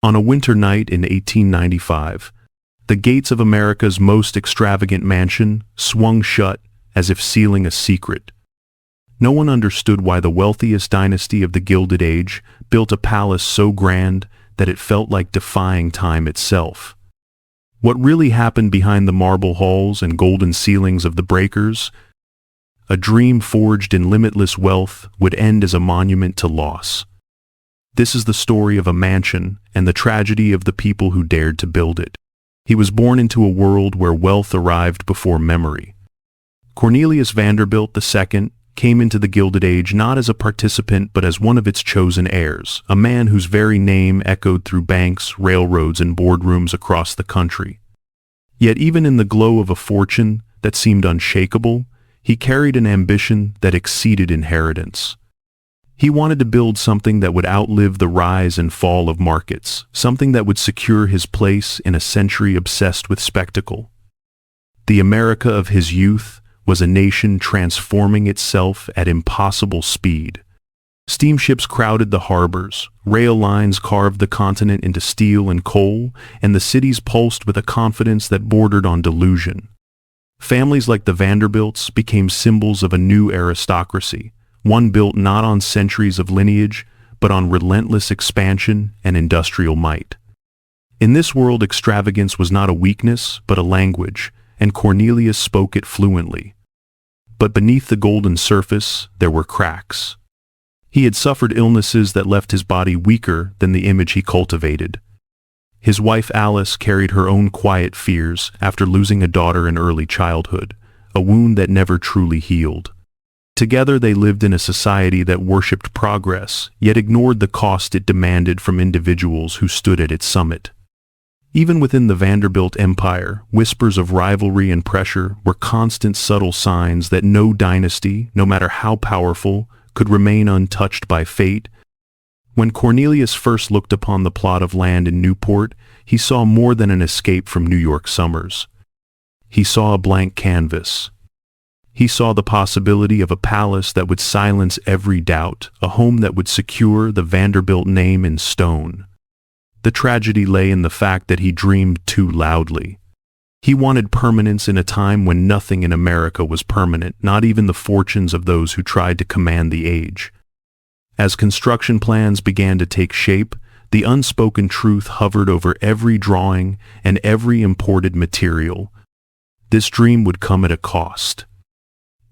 On a winter night in 1895, the gates of America's most extravagant mansion swung shut as if sealing a secret. No one understood why the wealthiest dynasty of the Gilded Age built a palace so grand that it felt like defying time itself. What really happened behind the marble halls and golden ceilings of the breakers? A dream forged in limitless wealth would end as a monument to loss. This is the story of a mansion and the tragedy of the people who dared to build it. He was born into a world where wealth arrived before memory. Cornelius Vanderbilt II came into the Gilded Age not as a participant but as one of its chosen heirs, a man whose very name echoed through banks, railroads, and boardrooms across the country. Yet even in the glow of a fortune that seemed unshakable, he carried an ambition that exceeded inheritance. He wanted to build something that would outlive the rise and fall of markets, something that would secure his place in a century obsessed with spectacle. The America of his youth was a nation transforming itself at impossible speed. Steamships crowded the harbors, rail lines carved the continent into steel and coal, and the cities pulsed with a confidence that bordered on delusion. Families like the Vanderbilts became symbols of a new aristocracy, one built not on centuries of lineage, but on relentless expansion and industrial might. In this world, extravagance was not a weakness, but a language, and Cornelius spoke it fluently. But beneath the golden surface, there were cracks. He had suffered illnesses that left his body weaker than the image he cultivated. His wife Alice carried her own quiet fears after losing a daughter in early childhood, a wound that never truly healed. Together they lived in a society that worshipped progress, yet ignored the cost it demanded from individuals who stood at its summit. Even within the Vanderbilt Empire, whispers of rivalry and pressure were constant subtle signs that no dynasty, no matter how powerful, could remain untouched by fate. When Cornelius first looked upon the plot of land in Newport, he saw more than an escape from New York summers. He saw a blank canvas. He saw the possibility of a palace that would silence every doubt, a home that would secure the Vanderbilt name in stone. The tragedy lay in the fact that he dreamed too loudly. He wanted permanence in a time when nothing in America was permanent, not even the fortunes of those who tried to command the age. As construction plans began to take shape, the unspoken truth hovered over every drawing and every imported material. This dream would come at a cost.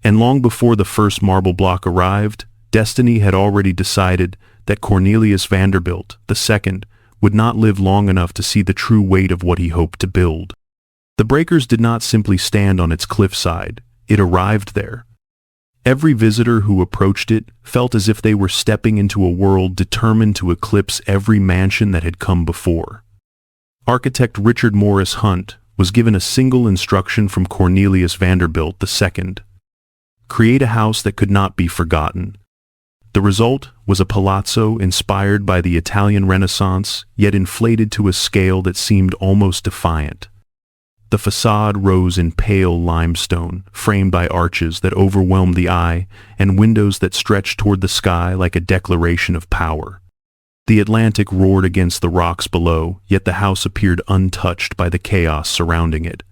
And long before the first marble block arrived, destiny had already decided that Cornelius Vanderbilt II would not live long enough to see the true weight of what he hoped to build. The breakers did not simply stand on its cliffside, it arrived there. Every visitor who approached it felt as if they were stepping into a world determined to eclipse every mansion that had come before. Architect Richard Morris Hunt was given a single instruction from Cornelius Vanderbilt II. Create a house that could not be forgotten. The result was a palazzo inspired by the Italian Renaissance, yet inflated to a scale that seemed almost defiant. The facade rose in pale limestone, framed by arches that overwhelmed the eye and windows that stretched toward the sky like a declaration of power. The Atlantic roared against the rocks below, yet the house appeared untouched by the chaos surrounding it.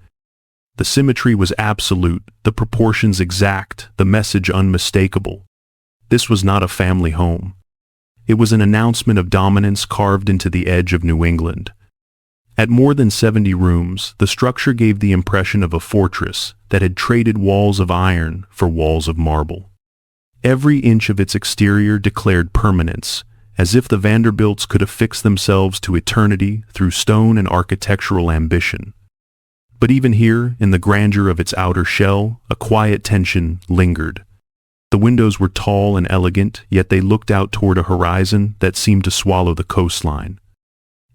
The symmetry was absolute, the proportions exact, the message unmistakable. This was not a family home. It was an announcement of dominance carved into the edge of New England. At more than 70 rooms, the structure gave the impression of a fortress that had traded walls of iron for walls of marble. Every inch of its exterior declared permanence, as if the Vanderbilts could affix themselves to eternity through stone and architectural ambition. But even here, in the grandeur of its outer shell, a quiet tension lingered. The windows were tall and elegant, yet they looked out toward a horizon that seemed to swallow the coastline.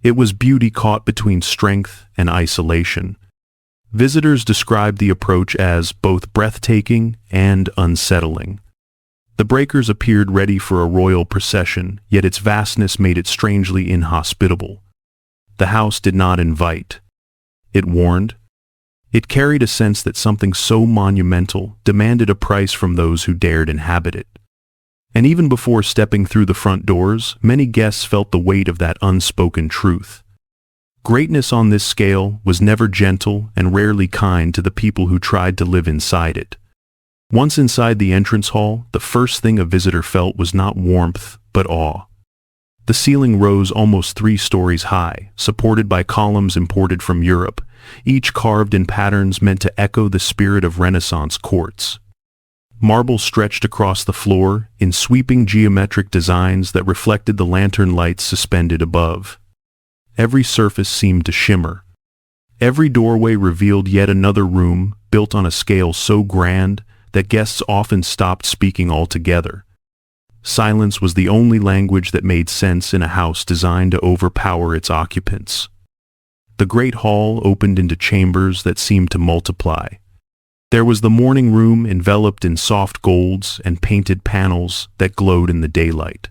It was beauty caught between strength and isolation. Visitors described the approach as both breathtaking and unsettling. The breakers appeared ready for a royal procession, yet its vastness made it strangely inhospitable. The house did not invite. It warned. It carried a sense that something so monumental demanded a price from those who dared inhabit it. And even before stepping through the front doors, many guests felt the weight of that unspoken truth. Greatness on this scale was never gentle and rarely kind to the people who tried to live inside it. Once inside the entrance hall, the first thing a visitor felt was not warmth, but awe. The ceiling rose almost 3 stories high, supported by columns imported from Europe, each carved in patterns meant to echo the spirit of Renaissance courts. Marble stretched across the floor in sweeping geometric designs that reflected the lantern lights suspended above. Every surface seemed to shimmer. Every doorway revealed yet another room, built on a scale so grand that guests often stopped speaking altogether. Silence was the only language that made sense in a house designed to overpower its occupants. The great hall opened into chambers that seemed to multiply. There was the morning room enveloped in soft golds and painted panels that glowed in the daylight.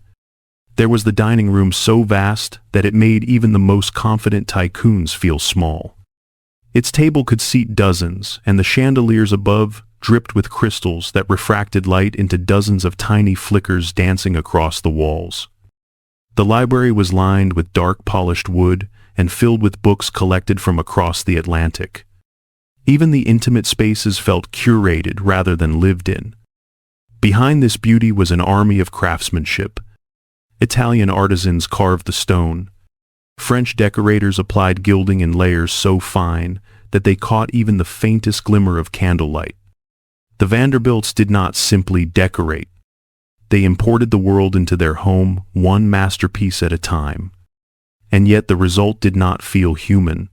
There was the dining room so vast that it made even the most confident tycoons feel small. Its table could seat dozens, and the chandeliers above dripped with crystals that refracted light into dozens of tiny flickers dancing across the walls. The library was lined with dark polished wood and filled with books collected from across the Atlantic. Even the intimate spaces felt curated rather than lived in. Behind this beauty was an army of craftsmanship. Italian artisans carved the stone. French decorators applied gilding in layers so fine that they caught even the faintest glimmer of candlelight. The Vanderbilts did not simply decorate. They imported the world into their home, one masterpiece at a time. And yet the result did not feel human.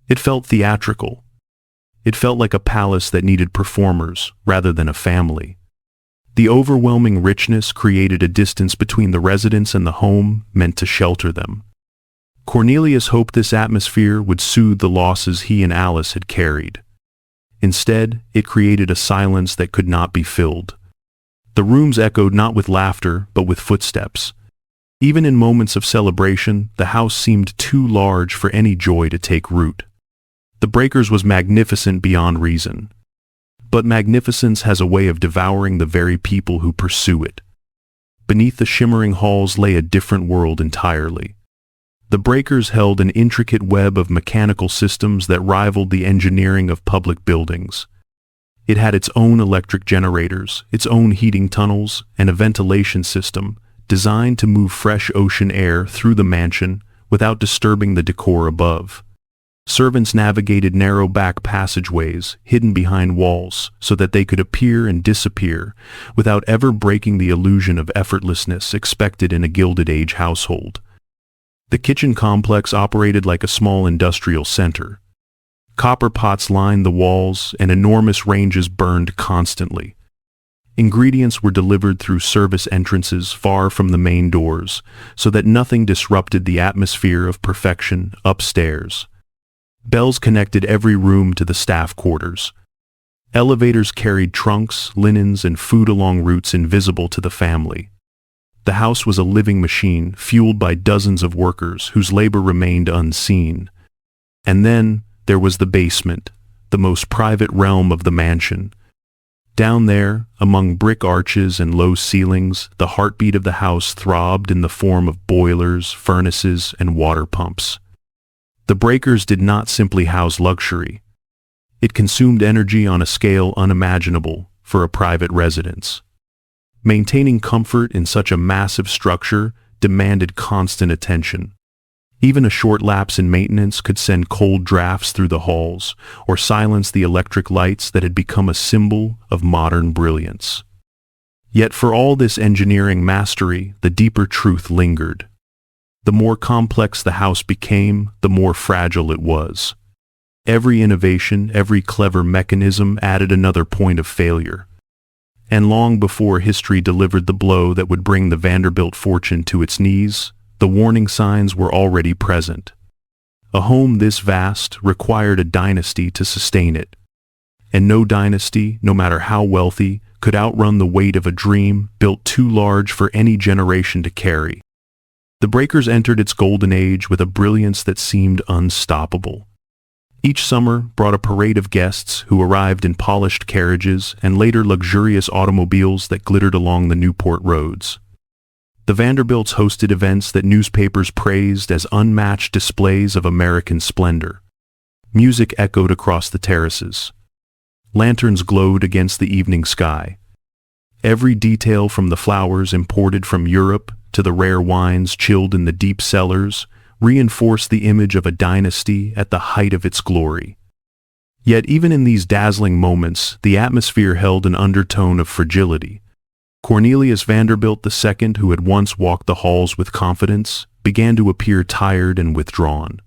It felt theatrical. It felt like a palace that needed performers rather than a family. The overwhelming richness created a distance between the residents and the home meant to shelter them. Cornelius hoped this atmosphere would soothe the losses he and Alice had carried. Instead, it created a silence that could not be filled. The rooms echoed not with laughter, but with footsteps. Even in moments of celebration, the house seemed too large for any joy to take root. The Breakers was magnificent beyond reason. But magnificence has a way of devouring the very people who pursue it. Beneath the shimmering halls lay a different world entirely. The Breakers held an intricate web of mechanical systems that rivaled the engineering of public buildings. It had its own electric generators, its own heating tunnels, and a ventilation system designed to move fresh ocean air through the mansion without disturbing the decor above. Servants navigated narrow back passageways hidden behind walls so that they could appear and disappear without ever breaking the illusion of effortlessness expected in a Gilded Age household. The kitchen complex operated like a small industrial center. Copper pots lined the walls and enormous ranges burned constantly. Ingredients were delivered through service entrances far from the main doors so that nothing disrupted the atmosphere of perfection upstairs. Bells connected every room to the staff quarters. Elevators carried trunks, linens, and food along routes invisible to the family. The house was a living machine fueled by dozens of workers whose labor remained unseen. And then there was the basement, the most private realm of the mansion. Down there, among brick arches and low ceilings, the heartbeat of the house throbbed in the form of boilers, furnaces, and water pumps. The Breakers did not simply house luxury. It consumed energy on a scale unimaginable for a private residence. Maintaining comfort in such a massive structure demanded constant attention. Even a short lapse in maintenance could send cold drafts through the halls or silence the electric lights that had become a symbol of modern brilliance. Yet for all this engineering mastery, the deeper truth lingered. The more complex the house became, the more fragile it was. Every innovation, every clever mechanism added another point of failure. And long before history delivered the blow that would bring the Vanderbilt fortune to its knees, the warning signs were already present. A home this vast required a dynasty to sustain it. And no dynasty, no matter how wealthy, could outrun the weight of a dream built too large for any generation to carry. The Breakers entered its golden age with a brilliance that seemed unstoppable. Each summer brought a parade of guests who arrived in polished carriages and later luxurious automobiles that glittered along the Newport roads. The Vanderbilts hosted events that newspapers praised as unmatched displays of American splendor. Music echoed across the terraces. Lanterns glowed against the evening sky. Every detail, from the flowers imported from Europe to the rare wines chilled in the deep cellars, reinforced the image of a dynasty at the height of its glory. Yet even in these dazzling moments, the atmosphere held an undertone of fragility. Cornelius Vanderbilt II, who had once walked the halls with confidence, began to appear tired and withdrawn.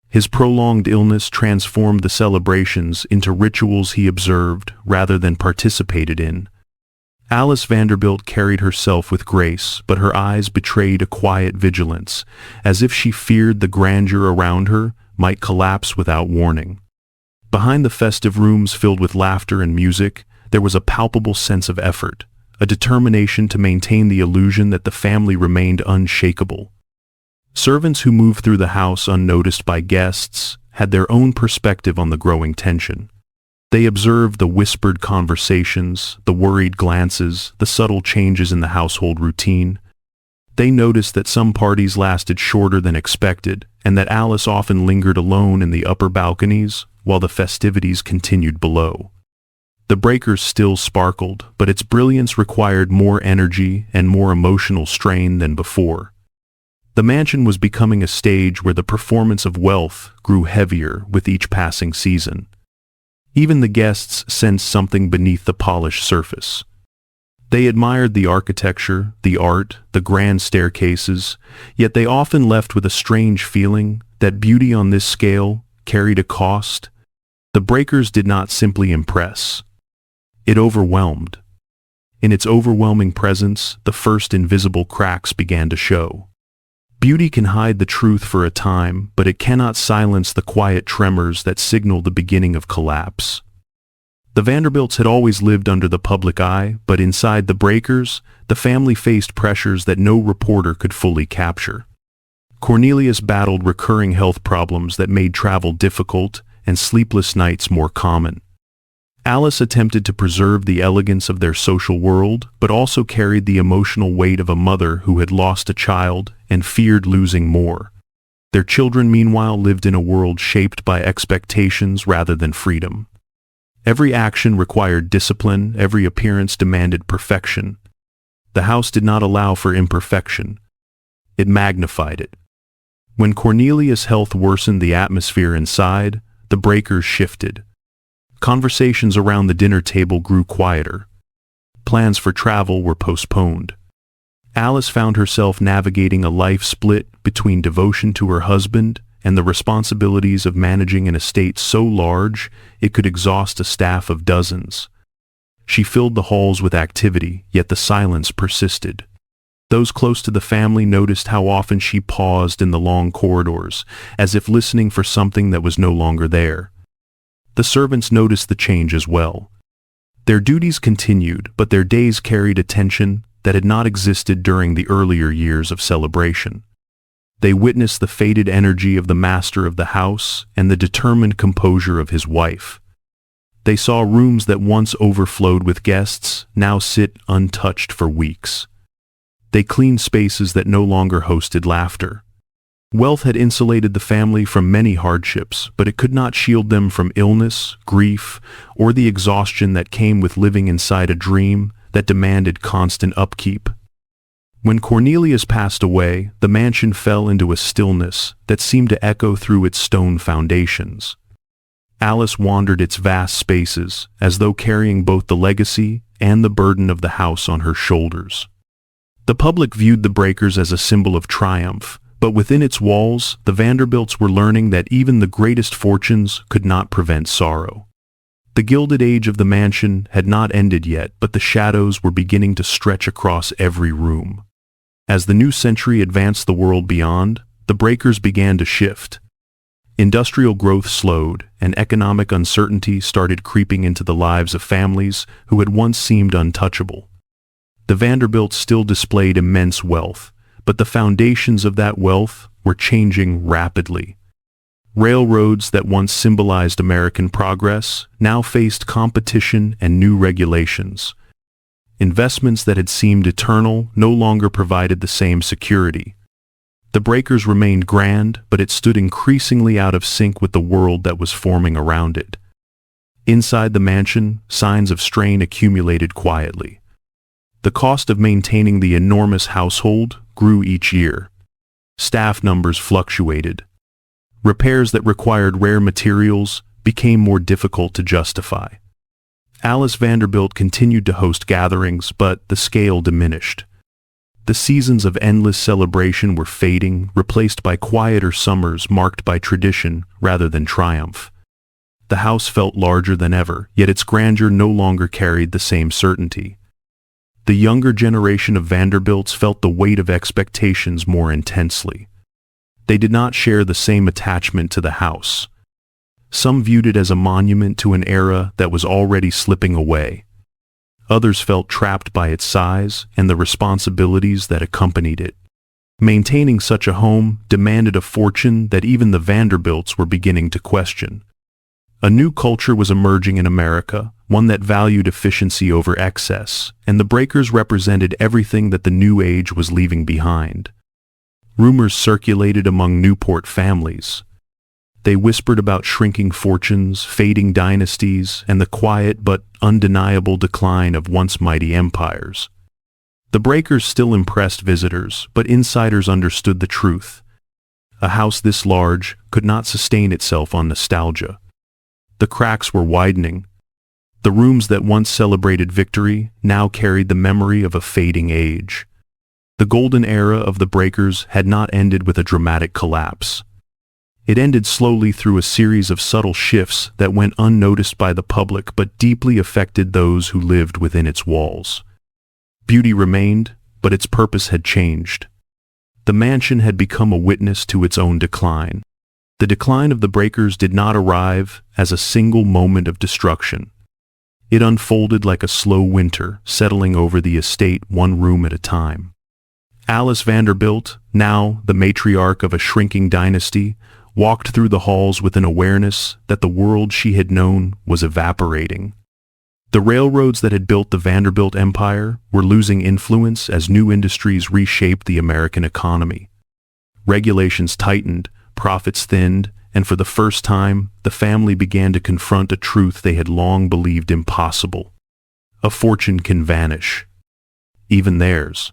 His prolonged illness transformed the celebrations into rituals he observed rather than participated in. Alice Vanderbilt carried herself with grace, but her eyes betrayed a quiet vigilance, as if she feared the grandeur around her might collapse without warning. Behind the festive rooms filled with laughter and music, there was a palpable sense of effort, a determination to maintain the illusion that the family remained unshakable. Servants who moved through the house unnoticed by guests had their own perspective on the growing tension. They observed the whispered conversations, the worried glances, the subtle changes in the household routine. They noticed that some parties lasted shorter than expected, and that Alice often lingered alone in the upper balconies while the festivities continued below. The breakers still sparkled, but its brilliance required more energy and more emotional strain than before. The mansion was becoming a stage where the performance of wealth grew heavier with each passing season. Even the guests sensed something beneath the polished surface. They admired the architecture, the art, the grand staircases, yet they often left with a strange feeling that beauty on this scale carried a cost. The breakers did not simply impress. It overwhelmed. In its overwhelming presence, the first invisible cracks began to show. Beauty can hide the truth for a time, but it cannot silence the quiet tremors that signal the beginning of collapse. The Vanderbilts had always lived under the public eye, but inside the breakers, the family faced pressures that no reporter could fully capture. Cornelius battled recurring health problems that made travel difficult and sleepless nights more common. Alice attempted to preserve the elegance of their social world, but also carried the emotional weight of a mother who had lost a child and feared losing more. Their children, meanwhile, lived in a world shaped by expectations rather than freedom. Every action required discipline, every appearance demanded perfection. The house did not allow for imperfection. It magnified it. When Cornelius' health worsened the atmosphere inside, the breakers shifted. Conversations around the dinner table grew quieter. Plans for travel were postponed. Alice found herself navigating a life split between devotion to her husband and the responsibilities of managing an estate so large it could exhaust a staff of dozens. She filled the halls with activity, yet the silence persisted. Those close to the family noticed how often she paused in the long corridors, as if listening for something that was no longer there. The servants noticed the change as well. Their duties continued, but their days carried a tension that had not existed during the earlier years of celebration. They witnessed the faded energy of the master of the house and the determined composure of his wife. They saw rooms that once overflowed with guests now sit untouched for weeks. They cleaned spaces that no longer hosted laughter. Wealth had insulated the family from many hardships, but it could not shield them from illness, grief, or the exhaustion that came with living inside a dream that demanded constant upkeep. When Cornelius passed away, the mansion fell into a stillness that seemed to echo through its stone foundations. Alice wandered its vast spaces, as though carrying both the legacy and the burden of the house on her shoulders. The public viewed the breakers as a symbol of triumph, but within its walls, the Vanderbilts were learning that even the greatest fortunes could not prevent sorrow. The Gilded Age of the mansion had not ended yet, but the shadows were beginning to stretch across every room. As the new century advanced the world beyond, the breakers began to shift. Industrial growth slowed, and economic uncertainty started creeping into the lives of families who had once seemed untouchable. The Vanderbilts still displayed immense wealth, but the foundations of that wealth were changing rapidly. Railroads that once symbolized American progress now faced competition and new regulations. Investments that had seemed eternal no longer provided the same security. The breakers remained grand, but it stood increasingly out of sync with the world that was forming around it. Inside the mansion, signs of strain accumulated quietly. The cost of maintaining the enormous household grew each year. Staff numbers fluctuated. Repairs that required rare materials became more difficult to justify. Alice Vanderbilt continued to host gatherings, but the scale diminished. The seasons of endless celebration were fading, replaced by quieter summers marked by tradition rather than triumph. The house felt larger than ever, yet its grandeur no longer carried the same certainty. The younger generation of Vanderbilts felt the weight of expectations more intensely. They did not share the same attachment to the house. Some viewed it as a monument to an era that was already slipping away. Others felt trapped by its size and the responsibilities that accompanied it. Maintaining such a home demanded a fortune that even the Vanderbilts were beginning to question. A new culture was emerging in America, one that valued efficiency over excess, and the breakers represented everything that the new age was leaving behind. Rumors circulated among Newport families. They whispered about shrinking fortunes, fading dynasties, and the quiet but undeniable decline of once mighty empires. The breakers still impressed visitors, but insiders understood the truth. A house this large could not sustain itself on nostalgia. The cracks were widening. The rooms that once celebrated victory now carried the memory of a fading age. The golden era of the breakers had not ended with a dramatic collapse. It ended slowly through a series of subtle shifts that went unnoticed by the public but deeply affected those who lived within its walls. Beauty remained, but its purpose had changed. The mansion had become a witness to its own decline. The decline of the breakers did not arrive as a single moment of destruction. It unfolded like a slow winter, settling over the estate one room at a time. Alice Vanderbilt, now the matriarch of a shrinking dynasty, walked through the halls with an awareness that the world she had known was evaporating. The railroads that had built the Vanderbilt Empire were losing influence as new industries reshaped the American economy. Regulations tightened, profits thinned, and for the first time, the family began to confront a truth they had long believed impossible. A fortune can vanish. Even theirs.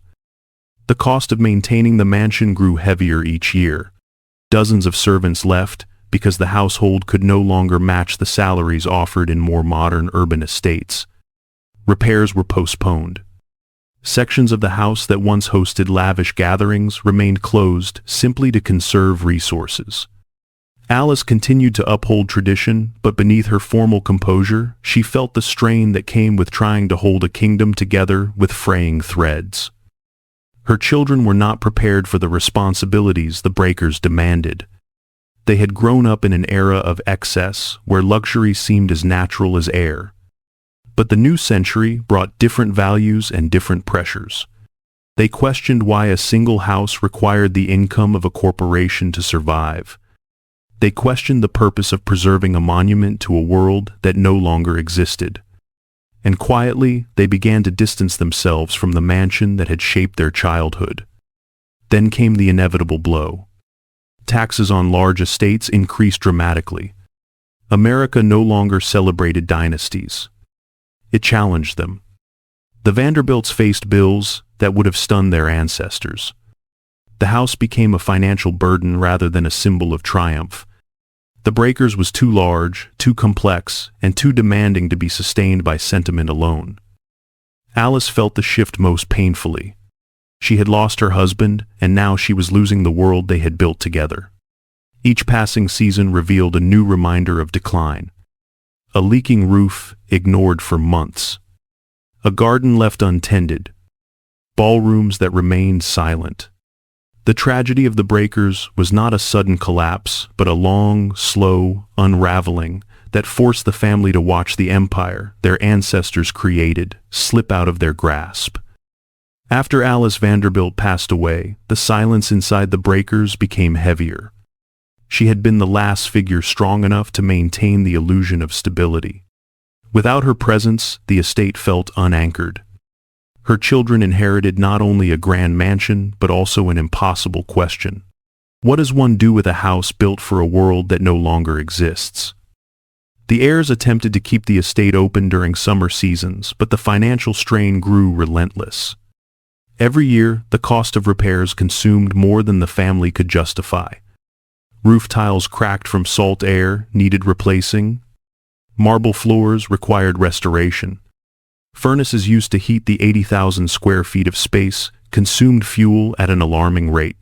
The cost of maintaining the mansion grew heavier each year. Dozens of servants left because the household could no longer match the salaries offered in more modern urban estates. Repairs were postponed. Sections of the house that once hosted lavish gatherings remained closed simply to conserve resources. Alice continued to uphold tradition, but beneath her formal composure, she felt the strain that came with trying to hold a kingdom together with fraying threads. Her children were not prepared for the responsibilities the breakers demanded. They had grown up in an era of excess where luxury seemed as natural as air. But the new century brought different values and different pressures. They questioned why a single house required the income of a corporation to survive. They questioned the purpose of preserving a monument to a world that no longer existed. And quietly, they began to distance themselves from the mansion that had shaped their childhood. Then came the inevitable blow. Taxes on large estates increased dramatically. America no longer celebrated dynasties. It challenged them. The Vanderbilts faced bills that would have stunned their ancestors. The house became a financial burden rather than a symbol of triumph. The breakers was too large, too complex, and too demanding to be sustained by sentiment alone. Alice felt the shift most painfully. She had lost her husband, and now she was losing the world they had built together. Each passing season revealed a new reminder of decline. A leaking roof ignored for months. A garden left untended. Ballrooms that remained silent. The tragedy of the breakers was not a sudden collapse, but a long, slow unraveling that forced the family to watch the empire their ancestors created slip out of their grasp. After Alice Vanderbilt passed away, the silence inside the breakers became heavier. She had been the last figure strong enough to maintain the illusion of stability. Without her presence, the estate felt unanchored. Her children inherited not only a grand mansion, but also an impossible question. What does one do with a house built for a world that no longer exists? The heirs attempted to keep the estate open during summer seasons, but the financial strain grew relentless. Every year, the cost of repairs consumed more than the family could justify. Roof tiles cracked from salt air, needed replacing. Marble floors required restoration. Furnaces used to heat the 80,000 square feet of space consumed fuel at an alarming rate.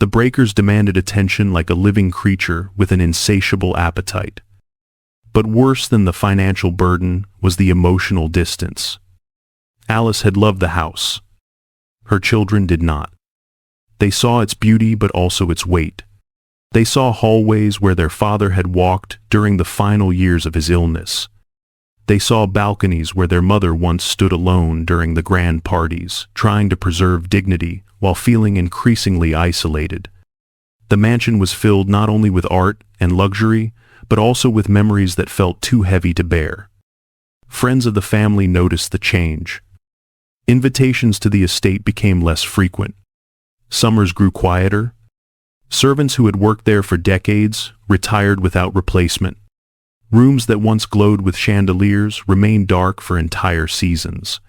The breakers demanded attention like a living creature with an insatiable appetite. But worse than the financial burden was the emotional distance. Alice had loved the house. Her children did not. They saw its beauty but also its weight. They saw hallways where their father had walked during the final years of his illness. They saw balconies where their mother once stood alone during the grand parties, trying to preserve dignity while feeling increasingly isolated. The mansion was filled not only with art and luxury, but also with memories that felt too heavy to bear. Friends of the family noticed the change. Invitations to the estate became less frequent. Summers grew quieter. Servants who had worked there for decades retired without replacement. Rooms that once glowed with chandeliers remained dark for entire seasons.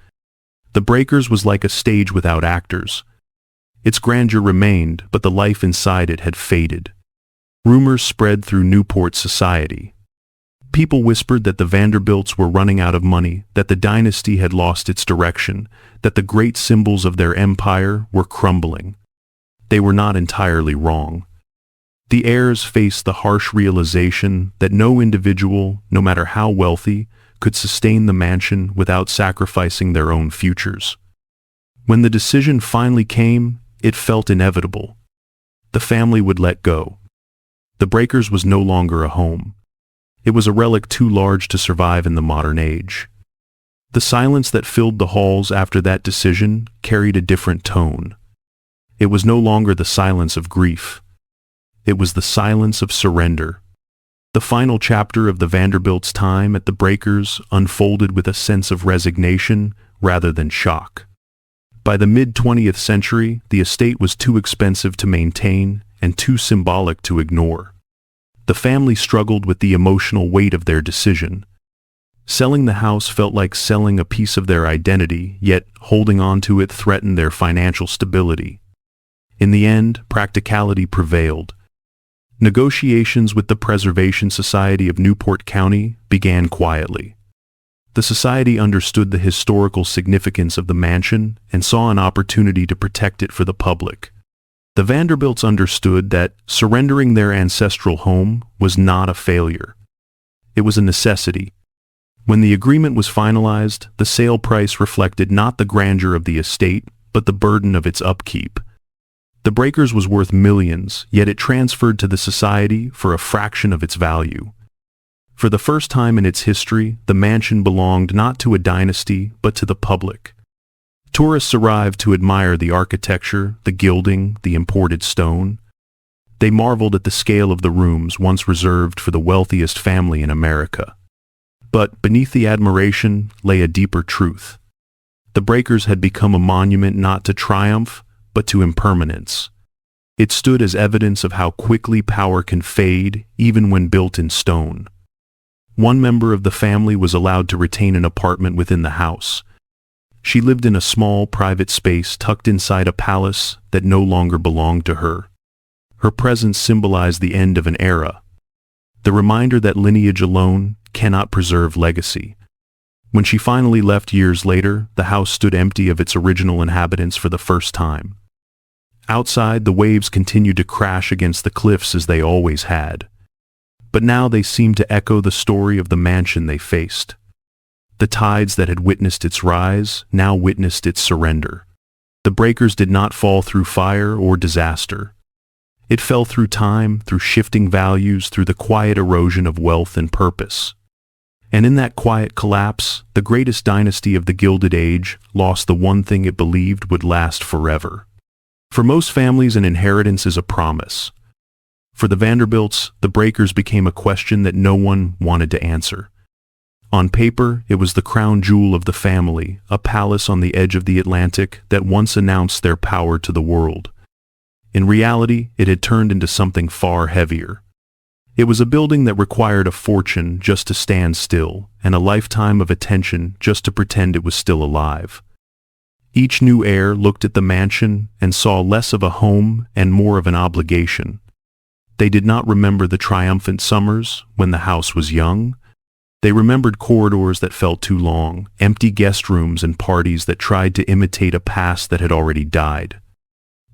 The Breakers was like a stage without actors. Its grandeur remained, but the life inside it had faded. Rumors spread through Newport society. People whispered that the Vanderbilts were running out of money, that the dynasty had lost its direction, that the great symbols of their empire were crumbling. They were not entirely wrong. The heirs faced the harsh realization that no individual, no matter how wealthy, could sustain the mansion without sacrificing their own futures. When the decision finally came, it felt inevitable. The family would let go. The Breakers was no longer a home. It was a relic too large to survive in the modern age. The silence that filled the halls after that decision carried a different tone. It was no longer the silence of grief. It was the silence of surrender. The final chapter of the Vanderbilts' time at the Breakers unfolded with a sense of resignation rather than shock. By the mid-20th century, the estate was too expensive to maintain and too symbolic to ignore. The family struggled with the emotional weight of their decision. Selling the house felt like selling a piece of their identity, yet holding on to it threatened their financial stability. In the end, practicality prevailed. Negotiations with the Preservation Society of Newport County began quietly. The society understood the historical significance of the mansion and saw an opportunity to protect it for the public. The Vanderbilts understood that surrendering their ancestral home was not a failure. It was a necessity. When the agreement was finalized, the sale price reflected not the grandeur of the estate, but the burden of its upkeep. The Breakers was worth millions, yet it transferred to the society for a fraction of its value. For the first time in its history, the mansion belonged not to a dynasty, but to the public. Tourists arrived to admire the architecture, the gilding, the imported stone. They marveled at the scale of the rooms once reserved for the wealthiest family in America. But beneath the admiration lay a deeper truth. The Breakers had become a monument not to triumph, but to impermanence. It stood as evidence of how quickly power can fade, even when built in stone. One member of the family was allowed to retain an apartment within the house. She lived in a small private space tucked inside a palace that no longer belonged to her. Her presence symbolized the end of an era, the reminder that lineage alone cannot preserve legacy. When she finally left years later, the house stood empty of its original inhabitants for the first time. Outside, the waves continued to crash against the cliffs as they always had. But now they seemed to echo the story of the mansion they faced. The tides that had witnessed its rise now witnessed its surrender. The Breakers did not fall through fire or disaster. It fell through time, through shifting values, through the quiet erosion of wealth and purpose. And in that quiet collapse, the greatest dynasty of the Gilded Age lost the one thing it believed would last forever. For most families, an inheritance is a promise. For the Vanderbilts, the breakers became a question that no one wanted to answer. On paper, it was the crown jewel of the family, a palace on the edge of the Atlantic that once announced their power to the world. In reality, it had turned into something far heavier. It was a building that required a fortune just to stand still, and a lifetime of attention just to pretend it was still alive. Each new heir looked at the mansion and saw less of a home and more of an obligation. They did not remember the triumphant summers when the house was young. They remembered corridors that felt too long, empty guest rooms and parties that tried to imitate a past that had already died.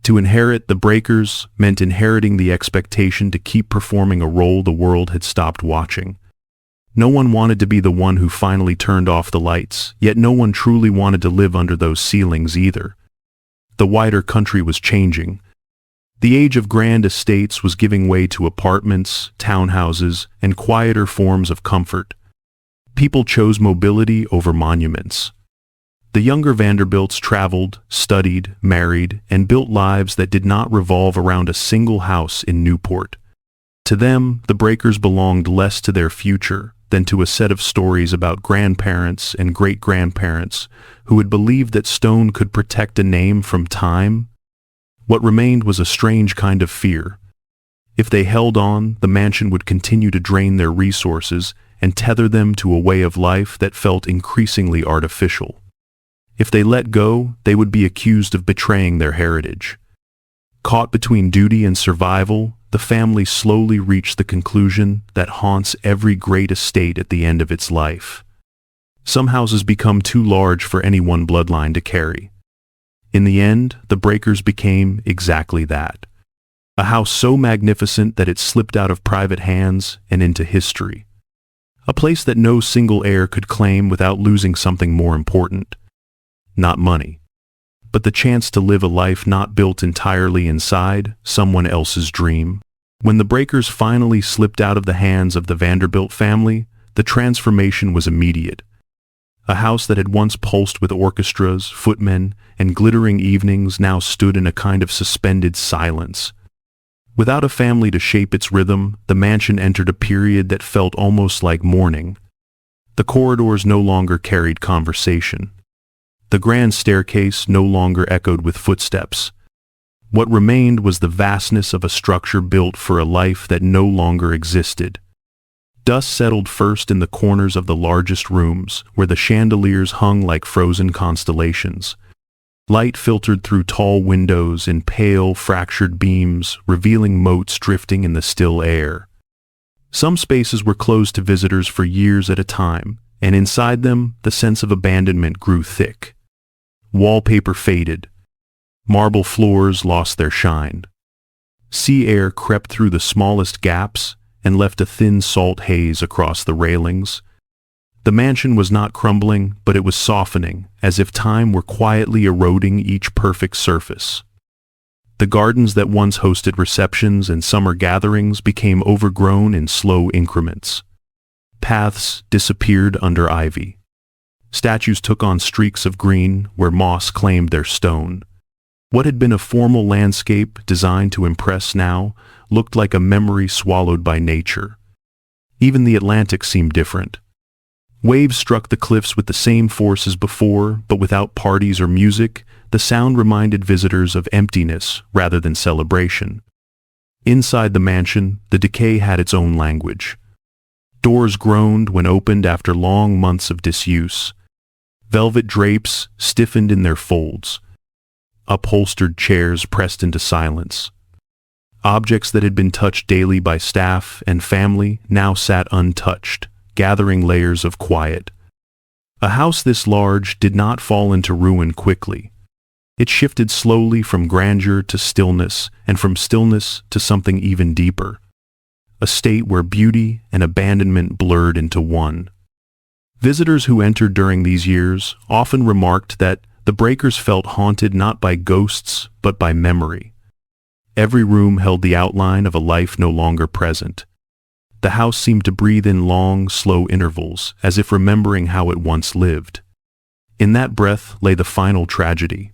To inherit the breakers meant inheriting the expectation to keep performing a role the world had stopped watching. No one wanted to be the one who finally turned off the lights, yet no one truly wanted to live under those ceilings either. The wider country was changing. The age of grand estates was giving way to apartments, townhouses, and quieter forms of comfort. People chose mobility over monuments. The younger Vanderbilts traveled, studied, married, and built lives that did not revolve around a single house in Newport. To them, the breakers belonged less to their future than to a set of stories about grandparents and great-grandparents who had believed that stone could protect a name from time. What remained was a strange kind of fear. If they held on, the mansion would continue to drain their resources and tether them to a way of life that felt increasingly artificial. If they let go, they would be accused of betraying their heritage. Caught between duty and survival, the family slowly reached the conclusion that haunts every great estate at the end of its life. Some houses become too large for any one bloodline to carry. In the end, the breakers became exactly that. A house so magnificent that it slipped out of private hands and into history. A place that no single heir could claim without losing something more important. Not money, but the chance to live a life not built entirely inside someone else's dream. When the breakers finally slipped out of the hands of the Vanderbilt family, the transformation was immediate. A house that had once pulsed with orchestras, footmen, and glittering evenings now stood in a kind of suspended silence. Without a family to shape its rhythm, the mansion entered a period that felt almost like mourning. The corridors no longer carried conversation. The grand staircase no longer echoed with footsteps. What remained was the vastness of a structure built for a life that no longer existed. Dust settled first in the corners of the largest rooms, where the chandeliers hung like frozen constellations. Light filtered through tall windows in pale, fractured beams, revealing motes drifting in the still air. Some spaces were closed to visitors for years at a time, and inside them, the sense of abandonment grew thick. Wallpaper faded. Marble floors lost their shine. Sea air crept through the smallest gaps and left a thin salt haze across the railings. The mansion was not crumbling, but it was softening, as if time were quietly eroding each perfect surface. The gardens that once hosted receptions and summer gatherings became overgrown in slow increments. Paths disappeared under ivy. Statues took on streaks of green where moss claimed their stone. What had been a formal landscape designed to impress now looked like a memory swallowed by nature. Even the Atlantic seemed different. Waves struck the cliffs with the same force as before, but without parties or music, the sound reminded visitors of emptiness rather than celebration. Inside the mansion, the decay had its own language. Doors groaned when opened after long months of disuse. Velvet drapes stiffened in their folds. Upholstered chairs pressed into silence. Objects that had been touched daily by staff and family now sat untouched, gathering layers of quiet. A house this large did not fall into ruin quickly. It shifted slowly from grandeur to stillness, and from stillness to something even deeper. A state where beauty and abandonment blurred into one. Visitors who entered during these years often remarked that the breakers felt haunted not by ghosts, but by memory. Every room held the outline of a life no longer present. The house seemed to breathe in long, slow intervals, as if remembering how it once lived. In that breath lay the final tragedy.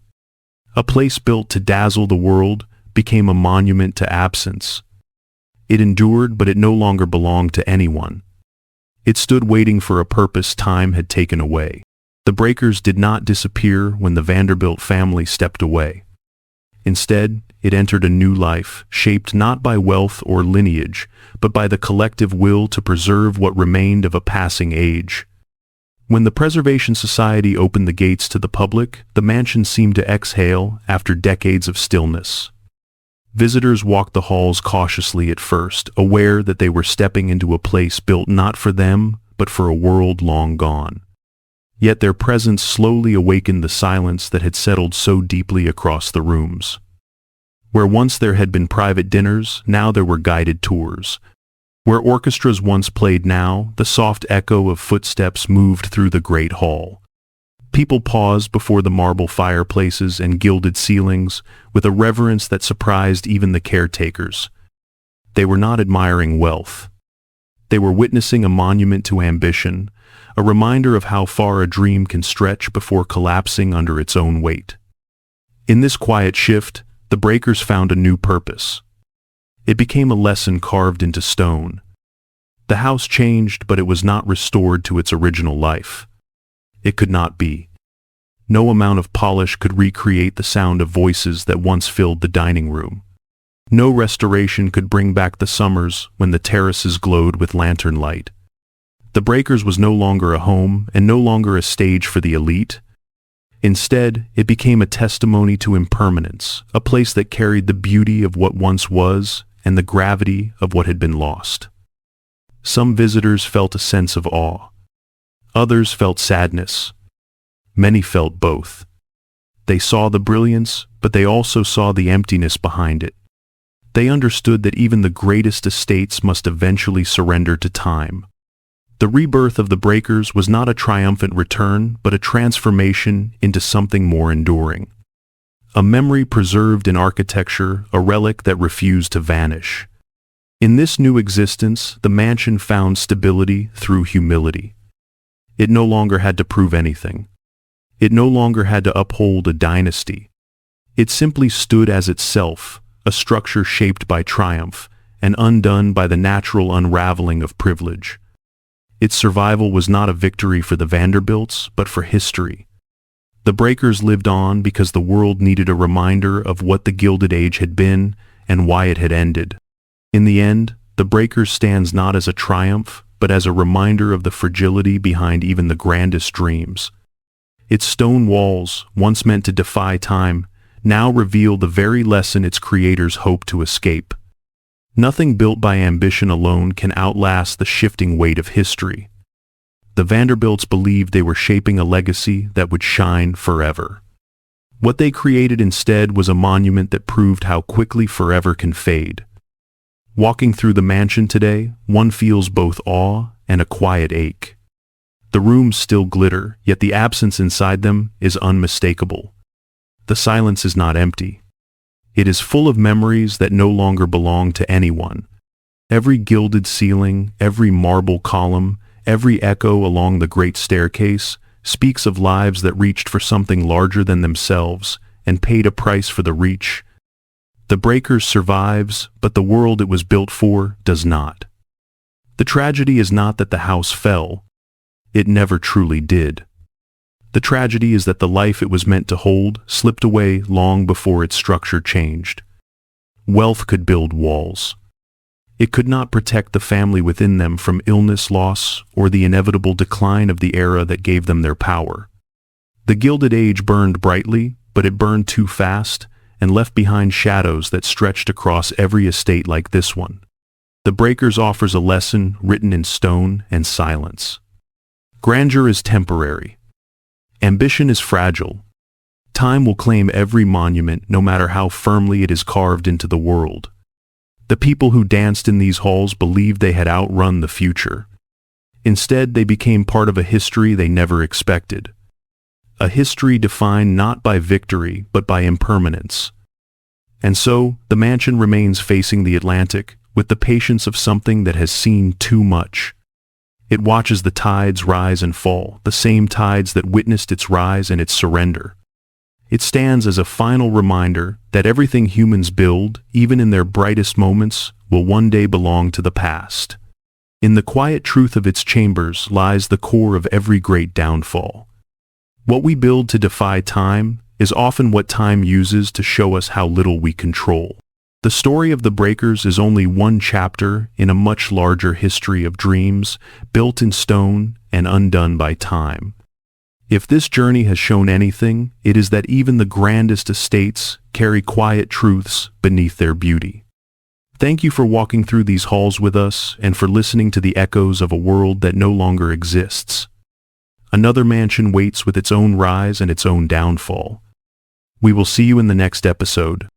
A place built to dazzle the world became a monument to absence. It endured, but it no longer belonged to anyone. It stood waiting for a purpose time had taken away. The breakers did not disappear when the Vanderbilt family stepped away. Instead, it entered a new life, shaped not by wealth or lineage, but by the collective will to preserve what remained of a passing age. When the Preservation Society opened the gates to the public, the mansion seemed to exhale after decades of stillness. Visitors walked the halls cautiously at first, aware that they were stepping into a place built not for them, but for a world long gone. Yet their presence slowly awakened the silence that had settled so deeply across the rooms. Where once there had been private dinners, now there were guided tours. Where orchestras once played now, the soft echo of footsteps moved through the great hall. People paused before the marble fireplaces and gilded ceilings with a reverence that surprised even the caretakers. They were not admiring wealth. They were witnessing a monument to ambition, a reminder of how far a dream can stretch before collapsing under its own weight. In this quiet shift, the breakers found a new purpose. It became a lesson carved into stone. The house changed, but it was not restored to its original life. It could not be. No amount of polish could recreate the sound of voices that once filled the dining room. No restoration could bring back the summers when the terraces glowed with lantern light. The breakers was no longer a home and no longer a stage for the elite. Instead, it became a testimony to impermanence, a place that carried the beauty of what once was and the gravity of what had been lost. Some visitors felt a sense of awe. Others felt sadness. Many felt both. They saw the brilliance, but they also saw the emptiness behind it. They understood that even the greatest estates must eventually surrender to time. The rebirth of the breakers was not a triumphant return, but a transformation into something more enduring. A memory preserved in architecture, a relic that refused to vanish. In this new existence, the mansion found stability through humility. It no longer had to prove anything. It no longer had to uphold a dynasty. It simply stood as itself, a structure shaped by triumph and undone by the natural unraveling of privilege. Its survival was not a victory for the Vanderbilts, but for history. The breakers lived on because the world needed a reminder of what the Gilded Age had been and why it had ended. In the end, the breakers stands not as a triumph, but as a reminder of the fragility behind even the grandest dreams. Its stone walls, once meant to defy time, now reveal the very lesson its creators hoped to escape. Nothing built by ambition alone can outlast the shifting weight of history. The Vanderbilts believed they were shaping a legacy that would shine forever. What they created instead was a monument that proved how quickly forever can fade. Walking through the mansion today, one feels both awe and a quiet ache. The rooms still glitter, yet the absence inside them is unmistakable. The silence is not empty. It is full of memories that no longer belong to anyone. Every gilded ceiling, every marble column, every echo along the great staircase speaks of lives that reached for something larger than themselves and paid a price for the reach. The breakers survives, but the world it was built for does not. The tragedy is not that the house fell. It never truly did. The tragedy is that the life it was meant to hold slipped away long before its structure changed. Wealth could build walls. It could not protect the family within them from illness, loss, or the inevitable decline of the era that gave them their power. The Gilded Age burned brightly, but it burned too fast and left behind shadows that stretched across every estate like this one. The breakers offers a lesson written in stone and silence. Grandeur is temporary. Ambition is fragile. Time will claim every monument, no matter how firmly it is carved into the world. The people who danced in these halls believed they had outrun the future. Instead, they became part of a history they never expected. A history defined not by victory, but by impermanence. And so, the mansion remains facing the Atlantic, with the patience of something that has seen too much. It watches the tides rise and fall, the same tides that witnessed its rise and its surrender. It stands as a final reminder that everything humans build, even in their brightest moments, will one day belong to the past. In the quiet truth of its chambers lies the core of every great downfall. What we build to defy time is often what time uses to show us how little we control. The story of the breakers is only one chapter in a much larger history of dreams, built in stone and undone by time. If this journey has shown anything, it is that even the grandest estates carry quiet truths beneath their beauty. Thank you for walking through these halls with us and for listening to the echoes of a world that no longer exists. Another mansion waits with its own rise and its own downfall. We will see you in the next episode.